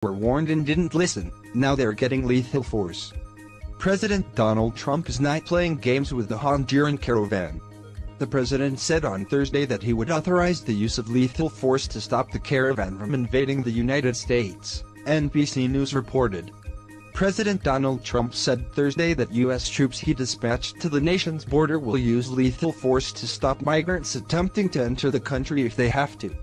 were warned and didn't listen, now they're getting lethal force. President Donald Trump is not playing games with the Honduran caravan. The president said on Thursday that he would authorize the use of lethal force to stop the caravan from invading the United States, NBC News reported. President Donald Trump said Thursday that U.S. troops he dispatched to the nation's border will use lethal force to stop migrants attempting to enter the country if they have to.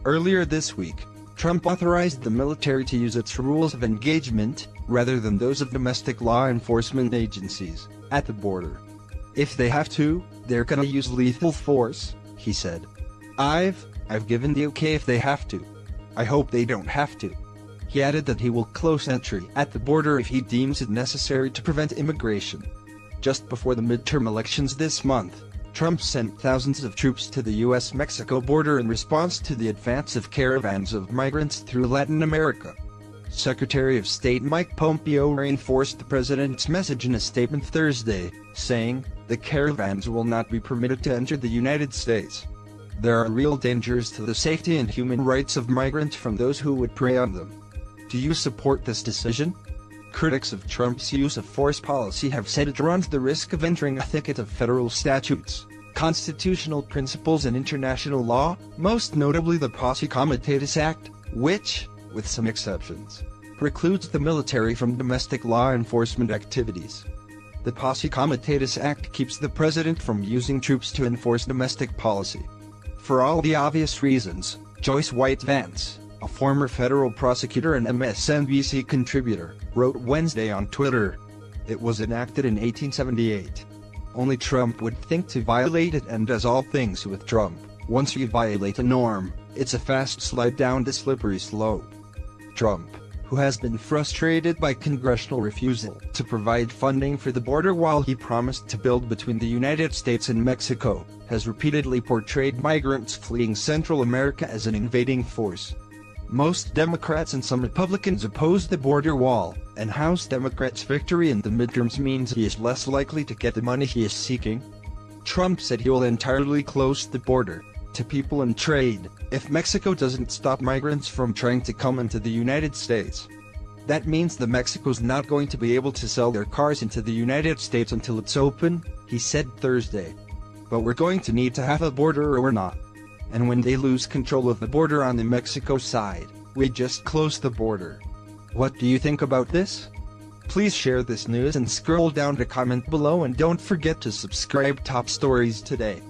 Earlier this week, Trump authorized the military to use its rules of engagement, rather than those of domestic law enforcement agencies, at the border. If they have to, they're gonna use lethal force, he said. I've given the okay if they have to. I hope they don't have to. He added that he will close entry at the border if he deems it necessary to prevent immigration. Just before the midterm elections this month, Trump sent thousands of troops to the U.S.-Mexico border in response to the advance of caravans of migrants through Latin America. Secretary of State Mike Pompeo reinforced the president's message in a statement Thursday, saying, "The caravans will not be permitted to enter the United States. There are real dangers to the safety and human rights of migrants from those who would prey on them." Do you support this decision? Critics of Trump's use of force policy have said it runs the risk of entering a thicket of federal statutes, constitutional principles and international law, most notably the Posse Comitatus Act, which, with some exceptions, precludes the military from domestic law enforcement activities. The Posse Comitatus Act keeps the president from using troops to enforce domestic policy. For all the obvious reasons, Joyce White Vance, a former federal prosecutor and MSNBC contributor, wrote Wednesday on Twitter. It was enacted in 1878. Only Trump would think to violate it, and as all things with Trump, once you violate a norm, it's a fast slide down the slippery slope. Trump, who has been frustrated by congressional refusal to provide funding for the border wall he promised to build between the United States and Mexico, has repeatedly portrayed migrants fleeing Central America as an invading force. Most Democrats and some Republicans oppose the border wall, and House Democrats' victory in the midterms means he is less likely to get the money he is seeking. Trump said he will entirely close the border to people and trade if Mexico doesn't stop migrants from trying to come into the United States. That means that Mexico's not going to be able to sell their cars into the United States until it's open, he said Thursday. But we're going to need to have a border or we're not. And when they lose control of the border on the Mexico side, we just close the border. What do you think about this? Please share this news and scroll down to comment below, and don't forget to subscribe. Top Stories Today.